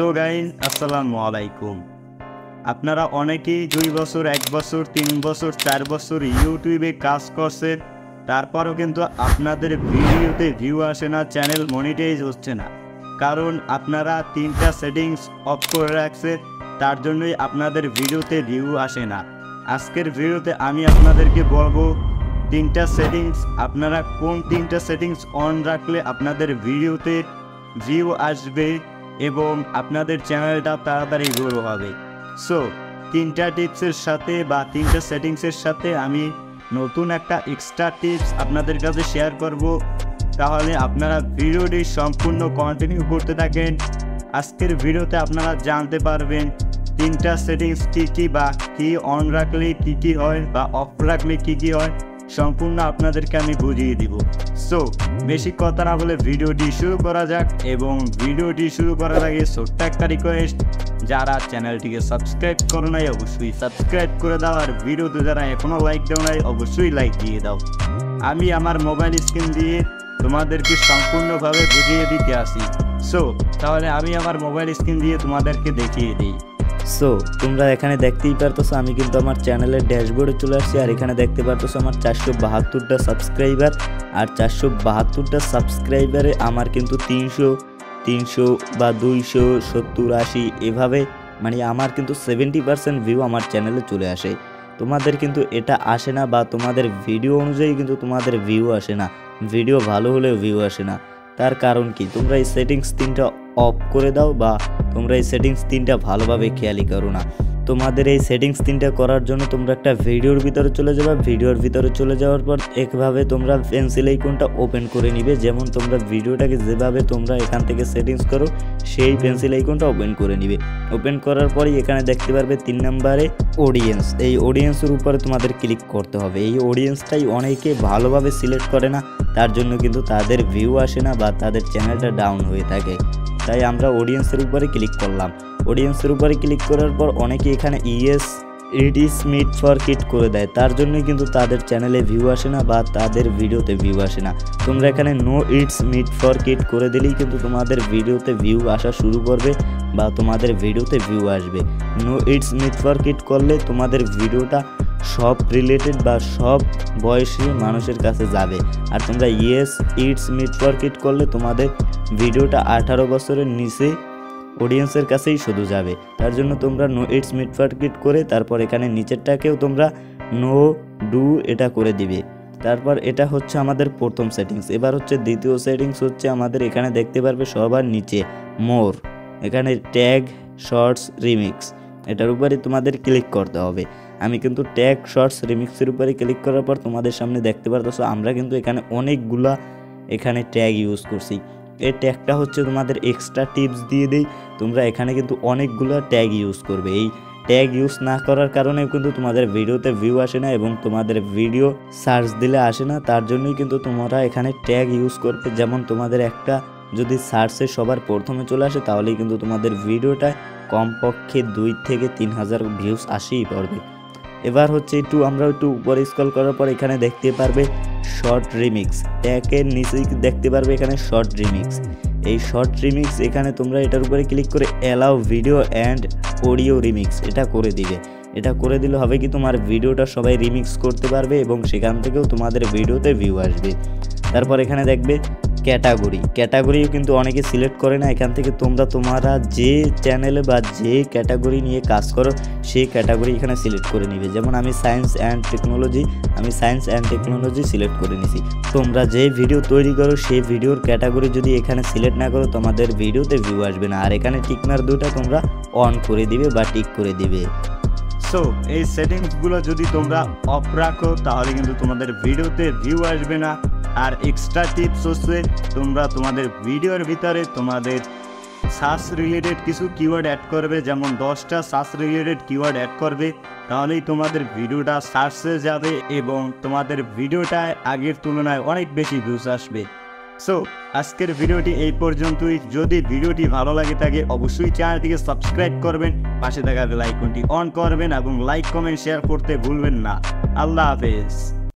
So guys আসসালামু আলাইকুম। আপনারা অনেকেই 2 বছর 1 বছর 3 বছর 4 বছর ইউটিউবে কাজ করছেন, তারপরও কিন্তু আপনাদের ভিডিওতে ভিউ আসে না, চ্যানেল মনিটাইজ হচ্ছে না। কারণ আপনারা 3টা সেটিংস অফ করে রাখছেন, তার জন্যই আপনাদের ভিডিওতে ভিউ আসে না। আজকের ভিডিওতে আমি আপনাদেরকে বলবো 3টা সেটিংস, আপনারা কোন 3টা সেটিংস অন রাখলে আপনাদের ভিডিওতে ভিউ আসবে এবং আপনাদের চ্যানেলটা তাড়াতাড়ি গ্রো হবে। সো 3টা টিপসের সাথে বা 3টা সেটিংসের সাথে আমি নতুন একটা এক্সট্রা টিপস আপনাদের কাছে শেয়ার করব। তাহলে আপনারা ভিডিওটি সম্পূর্ণ কন্টিনিউ করতে থাকেন। আজকের ভিডিওতে আপনারা জানতে পারবেন 3টা সেটিংস কী কী, বা কি অন রাখলে কী কী হয় বা অফ রাখলে কী কী হয়, সম্পূর্ণ আপনাদেরকে আমি বুঝিয়ে দিব। সো বেশি কথা না বলে ভিডিওটি শুরু করা যাক। এবং ভিডিওটি শুরু করার আগে ছোট্ট একটা রিকোয়েস্ট, যারা চ্যানেলটিকে সাবস্ক্রাইব করো নাই অবশ্যই সাবস্ক্রাইব করে দাও, আর ভিডিওতে যারা এখনও লাইক দাও নাই অবশ্যই লাইক দিয়ে দাও। আমি আমার মোবাইল স্ক্রিন দিয়ে তোমাদেরকে সম্পূর্ণভাবে বুঝিয়ে দিতে আসি। সো তাহলে আমি আমার মোবাইল স্ক্রিন দিয়ে তোমাদেরকে দেখিয়ে দিই। সো তোমরা এখানে দেখতেই পারতেছো আমি কিন্তু আমার চ্যানেলের ড্যাশবোর্ডে চলে আসছি। আর এখানে দেখতে পারতেছো আমার 472টা সাবস্ক্রাইবার, আর 472টা সাবস্ক্রাইবারে আমার কিন্তু 300 বা 270 80 এভাবে, মানে আমার কিন্তু 70% ভিউ আমার চ্যানেলে চলে আসে। তোমাদের কিন্তু এটা আসে না, বা তোমাদের ভিডিও অনুযায়ী কিন্তু তোমাদের ভিউ আসে না, ভিডিও ভালো হলেও ভিউ আসে না। তার কারণ কি? তোমরা এই সেটিংস 3টা অফ করে দাও, বা তোমরা এই সেটিংস 3টা ভালোভাবে খেয়ালই করো না। তোমাদের এই সেটিংস 3টা করার জন্য তোমরা একটা ভিডিওর ভিতরে চলে যাবে। ভিডিওর ভিতরে চলে যাওয়ার পর একভাবে তোমরা পেন্সিল আইকনটা ওপেন করে নিবে। যেমন তোমরা ভিডিওটাকে যেভাবে তোমরা এখান থেকে সেটিংস করো সেই পেন্সিল আইকনটা ওপেন করে নিবে। ওপেন করার পরই এখানে দেখতে পারবে 3 নম্বরে অডিয়েন্স। এই অডিয়েন্সের উপরে তোমাদের ক্লিক করতে হবে। এই অডিয়েন্সটাই অনেকে ভালোভাবে সিলেক্ট করে না, তার জন্য কিন্তু তাদের ভিউ আসে না বা তাদের চ্যানেলটা ডাউন হয়ে থাকে। তাই আমরা অডিয়েন্সের উপরে ক্লিক করলাম। অডিয়েন্সের উপরে ক্লিক করার পর অনেকে এখানে yes it is made for kid করে দেয়, তার জন্যই কিন্তু তাদের চ্যানেলে ভিউ আসে না বা তাদের ভিডিওতে ভিউ আসে না। তোমরা এখানে no it's made for kid করে দিলেই কিন্তু তোমাদের ভিডিওতে ভিউ আসা শুরু করবে বা তোমাদের ভিডিওতে ভিউ আসবে। No it's made for kid করলে তোমাদের ভিডিওটা সব রিলেটেড বা সব বয়সী মানুষের কাছে যাবে। আর তোমরা yes it's made for kid করলে তোমাদের ভিডিওটা 18 বছরের নিচে অডিয়েন্সের কাছেই শুধু যাবে। তার জন্য তোমরা no it's made for kid করে তারপর এখানে নিচেরটাকেও তোমরা নো ডু এটা করে দিবে। তারপর এটা হচ্ছে আমাদের প্রথম সেটিংস। এবার হচ্ছে দ্বিতীয় সেটিংস হচ্ছে আমাদের এখানে দেখতে পারবে সবার নিচে মোর, এখানে ট্যাগ শর্টস রিমিক্স, এটার উপরে তোমাদের ক্লিক করতে হবে। আমি কিন্তু ট্যাগ শর্টস রিমিক্সের উপরে ক্লিক করার পর তোমাদের সামনে দেখতে পারতেছো আমরা কিন্তু এখানে অনেকগুলা এখানে ট্যাগ ইউজ করছি। এই ট্যাগটা হচ্ছে তোমাদের এক্সট্রা টিপস দিয়ে দেই, তোমরা এখানে কিন্তু অনেকগুলো ট্যাগ ইউজ করবে। এই ট্যাগ ইউজ না করার কারণে কিন্তু তোমাদের ভিডিওতে ভিউ আসে না এবং তোমাদের ভিডিও সার্চ দিলে আসে না। তার জন্যই কিন্তু তোমরা এখানে ট্যাগ ইউজ করবে। যেমন তোমাদের একটা যদি সার্চে সবার প্রথমে চলে আসে তাহলেই কিন্তু তোমাদের ভিডিওটা কমপক্ষে 2 থেকে 3,000 ভিউজ আসেই পড়বে। এবার হচ্ছে আমরা একটু উপরে স্ক্রল করার পর এখানে দেখতে পারবে শর্ট রিমিক্স, ট্যাগের নিচেই দেখতে পারবে এখানে শর্ট রিমিক্স। এই শর্ট রিমিক্স এখানে তোমরা এটার উপরে ক্লিক করে allow video and audio remix এটা করে দিবে। এটা করে দিলে হবে কি তোমার ভিডিওটা সবাই রিমিক্স করতে পারবে এবং সেখান থেকেও তোমাদের ভিডিওতে ভিউ আসবে। তারপর এখানে দেখবে ক্যাটাগরিও কিন্তু অনেকে সিলেক্ট করে না। এখান থেকে তোমরা যে চ্যানেলে বা যে ক্যাটাগরি নিয়ে কাজ করো সেই ক্যাটাগরি এখানে সিলেক্ট করে নিবে। যেমন আমি সায়েন্স অ্যান্ড টেকনোলজি সিলেক্ট করে নিছি। তোমরা যে ভিডিও তৈরি করো সেই ভিডিওর ক্যাটাগরি যদি এখানে সিলেক্ট না করো তোমাদের ভিডিওতে ভিউ আসবে না। আর এখানে টিকমার্ক 2টা তোমরা অন করে দিবে বা টিক করে দিবে। সো এই সেটিংসগুলো যদি তোমরা অফ রাখো তাহলে কিন্তু তোমাদের ভিডিওতে ভিউ আসবে না। আর এক্সট্রা টিপস হচ্ছে তোমরা তোমাদের ভিডিওর ভিতরে তোমাদের সার্চ রিলেটেড কিছু কিওয়ার্ড অ্যাড করবে। যেমন 10টা সার্চ রিলেটেড কিওয়ার্ড অ্যাড করবে, তাহলেই তোমাদের ভিডিওটা সার্চে যাবে এবং তোমাদের ভিডিওটায় আগের তুলনায় অনেক বেশি ভিউজ আসবে। সো আজকের ভিডিওটি এই পর্যন্তই। যদি ভিডিওটি ভালো লাগে থাকে অবশ্যই চ্যানেলটিকে সাবস্ক্রাইব করবেন, পাশে থাকা বেল আইকনটি অন করবেন এবং লাইক কমেন্ট শেয়ার করতে ভুলবেন না। আল্লাহ হাফেজ।